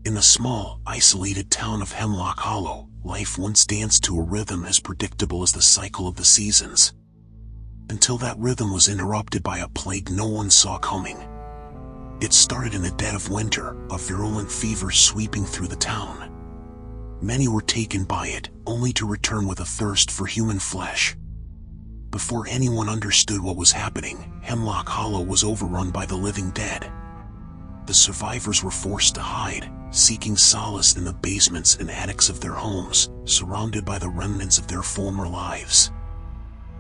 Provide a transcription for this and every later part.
In the small, isolated town of Hemlock Hollow, life once danced to a rhythm as predictable as the cycle of the seasons. Until that rhythm was interrupted by a plague no one saw coming. It started in the dead of winter, a virulent fever sweeping through the town. Many were taken by it, only to return with a thirst for human flesh. Before anyone understood what was happening, Hemlock Hollow was overrun by the living dead. The survivors were forced to hide, seeking solace in the basements and attics of their homes, surrounded by the remnants of their former lives.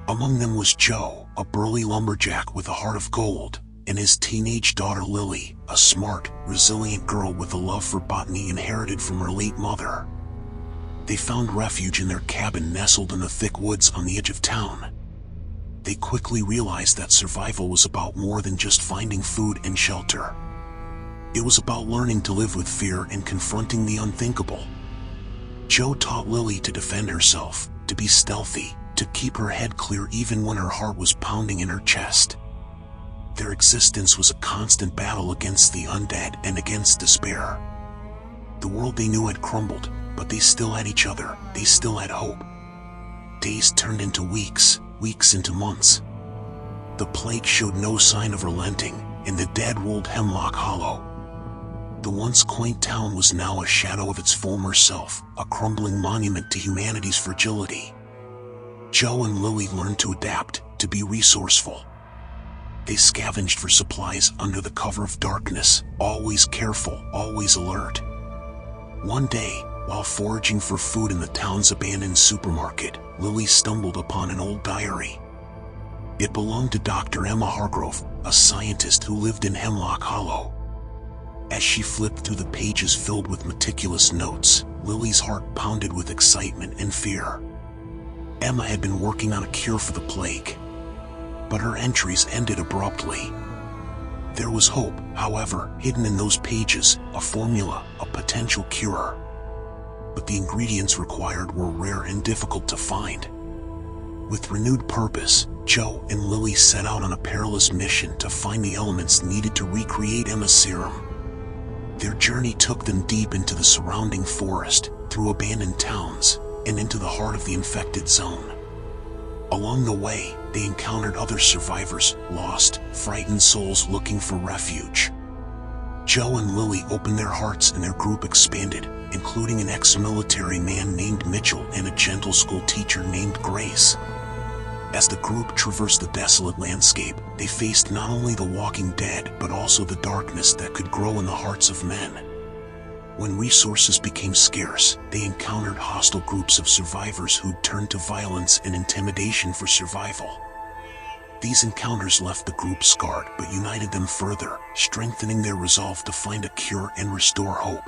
Among them was Joe, a burly lumberjack with a heart of gold, and his teenage daughter Lily, a smart, resilient girl with a love for botany inherited from her late mother. They found refuge in their cabin nestled in the thick woods on the edge of town. They quickly realized that survival was about more than just finding food and shelter. It was about learning to live with fear and confronting the unthinkable. Joe taught Lily to defend herself, to be stealthy, to keep her head clear even when her heart was pounding in her chest. Their existence was a constant battle against the undead and against despair. The world they knew had crumbled, but they still had each other, they still had hope. Days turned into weeks, weeks into months. The plague showed no sign of relenting, and the dead ruled Hemlock Hollow. The once quaint town was now a shadow of its former self, a crumbling monument to humanity's fragility. Joe and Lily learned to adapt, to be resourceful. They scavenged for supplies under the cover of darkness, always careful, always alert. One day, while foraging for food in the town's abandoned supermarket, Lily stumbled upon an old diary. It belonged to Dr. Emma Hargrove, a scientist who lived in Hemlock Hollow. As she flipped through the pages filled with meticulous notes, Lily's heart pounded with excitement and fear. Emma had been working on a cure for the plague, but her entries ended abruptly. There was hope, however, hidden in those pages, a formula, a potential cure. But the ingredients required were rare and difficult to find. With renewed purpose, Joe and Lily set out on a perilous mission to find the elements needed to recreate Emma's serum. Their journey took them deep into the surrounding forest, through abandoned towns, and into the heart of the infected zone. Along the way, they encountered other survivors, lost, frightened souls looking for refuge. Joe and Lily opened their hearts and their group expanded, including an ex-military man named Mitchell and a gentle school teacher named Grace. As the group traversed the desolate landscape, they faced not only the walking dead but also the darkness that could grow in the hearts of men. When resources became scarce, they encountered hostile groups of survivors who turned to violence and intimidation for survival. These encounters left the group scarred but united them further, strengthening their resolve to find a cure and restore hope.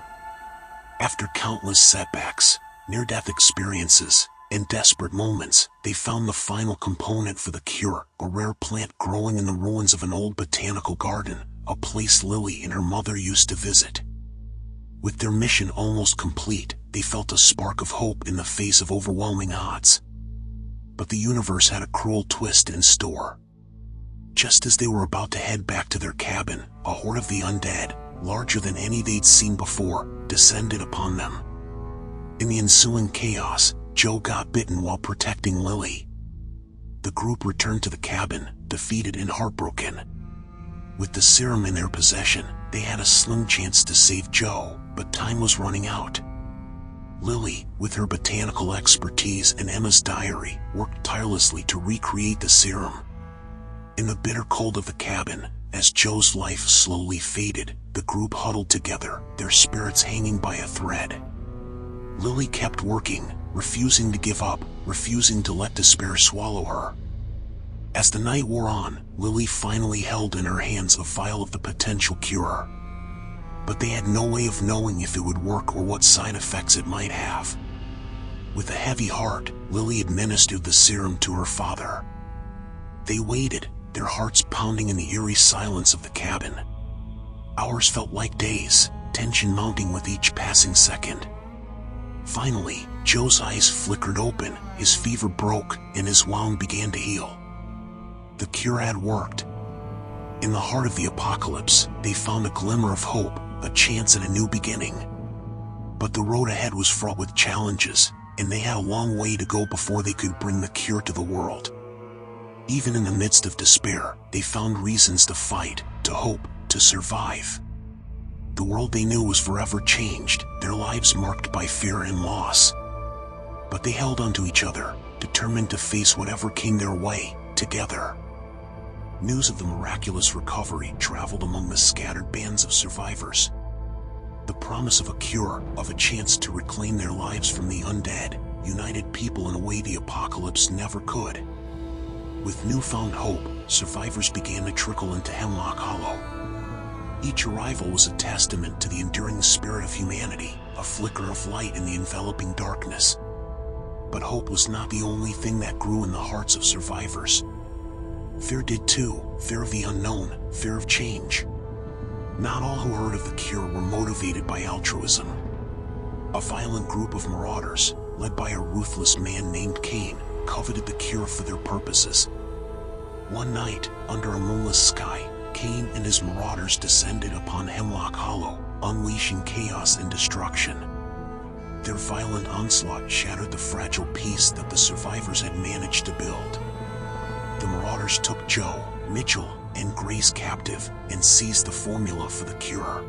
After countless setbacks, near-death experiences, and desperate moments, they found the final component for the cure, a rare plant growing in the ruins of an old botanical garden, a place Lily and her mother used to visit. With their mission almost complete, they felt a spark of hope in the face of overwhelming odds. But the universe had a cruel twist in store. Just as they were about to head back to their cabin, a horde of the undead, larger than any they'd seen before, descended upon them. In the ensuing chaos, Joe got bitten while protecting Lily. The group returned to the cabin, defeated and heartbroken. With the serum in their possession, they had a slim chance to save Joe, but time was running out. Lily, with her botanical expertise and Emma's diary, worked tirelessly to recreate the serum. In the bitter cold of the cabin, as Joe's life slowly faded, the group huddled together, their spirits hanging by a thread. Lily kept working, refusing to give up, refusing to let despair swallow her. As the night wore on, Lily finally held in her hands a vial of the potential cure. But they had no way of knowing if it would work or what side effects it might have. With a heavy heart, Lily administered the serum to her father. They waited, their hearts pounding in the eerie silence of the cabin. Hours felt like days, tension mounting with each passing second. Finally, Joe's eyes flickered open, his fever broke, and his wound began to heal. The cure had worked. In the heart of the apocalypse, they found a glimmer of hope, a chance at a new beginning. But the road ahead was fraught with challenges, and they had a long way to go before they could bring the cure to the world. Even in the midst of despair, they found reasons to fight, to hope, to survive. The world they knew was forever changed, their lives marked by fear and loss. But they held onto each other, determined to face whatever came their way, together. News of the miraculous recovery traveled among the scattered bands of survivors. The promise of a cure, of a chance to reclaim their lives from the undead, united people in a way the apocalypse never could. With newfound hope, survivors began to trickle into Hemlock Hollow. Each arrival was a testament to the enduring spirit of humanity, a flicker of light in the enveloping darkness. But hope was not the only thing that grew in the hearts of survivors. Fear did too, fear of the unknown, fear of change. Not all who heard of the cure were motivated by altruism. A violent group of marauders, led by a ruthless man named Cain, coveted the cure for their purposes. One night, under a moonless sky, Cain and his marauders descended upon Hemlock Hollow, unleashing chaos and destruction. Their violent onslaught shattered the fragile peace that the survivors had managed to build. The marauders took Joe, Mitchell, and Grace captive and seized the formula for the cure.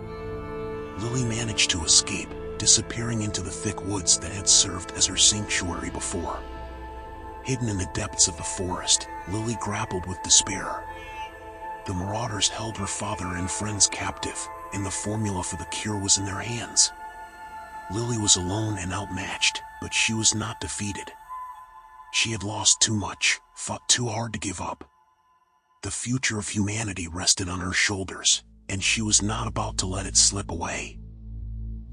Lily managed to escape, disappearing into the thick woods that had served as her sanctuary before. Hidden in the depths of the forest, Lily grappled with despair. The marauders held her father and friends captive, and the formula for the cure was in their hands. Lily was alone and outmatched, but she was not defeated. She had lost too much, fought too hard to give up. The future of humanity rested on her shoulders, and she was not about to let it slip away.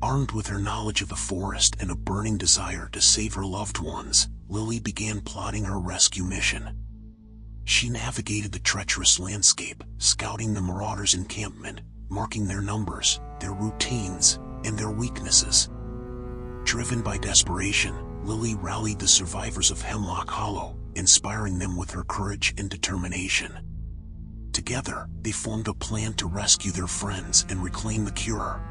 Armed with her knowledge of the forest and a burning desire to save her loved ones, Lily began plotting her rescue mission. She navigated the treacherous landscape, scouting the marauders' encampment, marking their numbers, their routines, and their weaknesses. Driven by desperation, Lily rallied the survivors of Hemlock Hollow, inspiring them with her courage and determination. Together, they formed a plan to rescue their friends and reclaim the cure.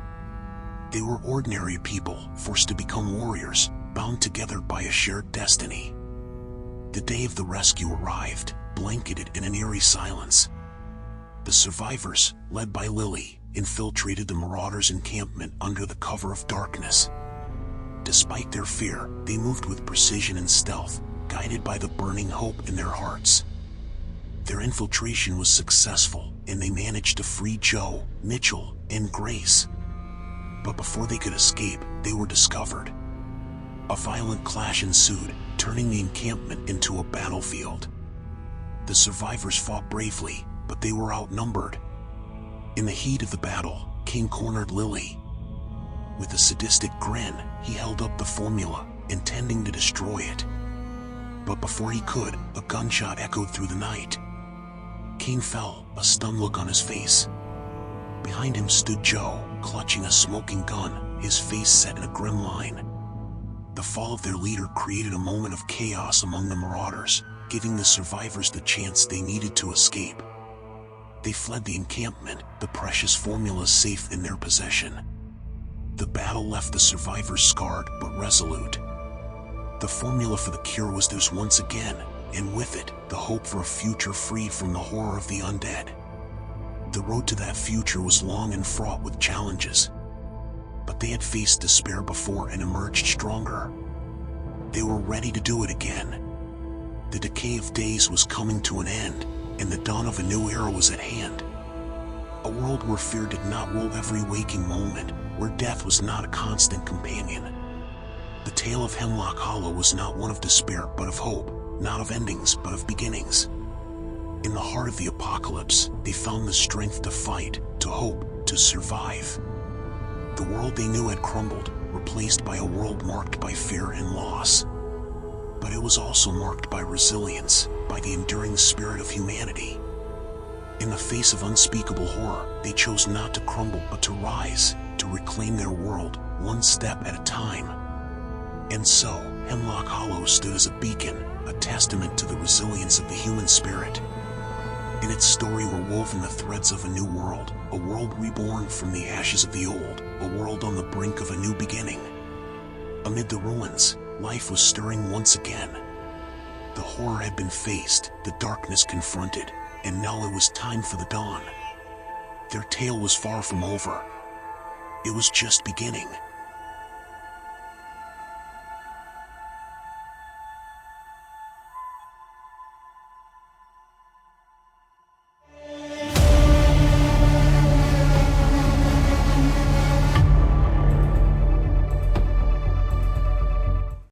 They were ordinary people, forced to become warriors, bound together by a shared destiny. The day of the rescue arrived, blanketed in an eerie silence. The survivors, led by Lily, infiltrated the marauders' encampment under the cover of darkness. Despite their fear, they moved with precision and stealth, guided by the burning hope in their hearts. Their infiltration was successful, and they managed to free Joe, Mitchell, and Grace. But before they could escape, they were discovered. A violent clash ensued, turning the encampment into a battlefield. The survivors fought bravely, but they were outnumbered. In the heat of the battle, Cain cornered Lily. With a sadistic grin, he held up the formula, intending to destroy it. But before he could, a gunshot echoed through the night. Cain fell, a stunned look on his face. Behind him stood Joe, clutching a smoking gun, his face set in a grim line. The fall of their leader created a moment of chaos among the marauders, giving the survivors the chance they needed to escape. They fled the encampment, the precious formula safe in their possession. The battle left the survivors scarred but resolute. The formula for the cure was theirs once again, and with it, the hope for a future free from the horror of the undead. The road to that future was long and fraught with challenges. But they had faced despair before and emerged stronger. They were ready to do it again. The Decay of Days was coming to an end, and the dawn of a new era was at hand. A world where fear did not rule every waking moment, where death was not a constant companion. The tale of Hemlock Hollow was not one of despair but of hope, not of endings but of beginnings. In the heart of the apocalypse, they found the strength to fight, to hope, to survive. The world they knew had crumbled, replaced by a world marked by fear and loss. But it was also marked by resilience, by the enduring spirit of humanity. In the face of unspeakable horror, they chose not to crumble but to rise, to reclaim their world, one step at a time. And so, Hemlock Hollow stood as a beacon, a testament to the resilience of the human spirit. In its story were woven the threads of a new world, a world reborn from the ashes of the old, a world on the brink of a new beginning. Amid the ruins, life was stirring once again. The horror had been faced, the darkness confronted, and now it was time for the dawn. Their tale was far from over. It was just beginning.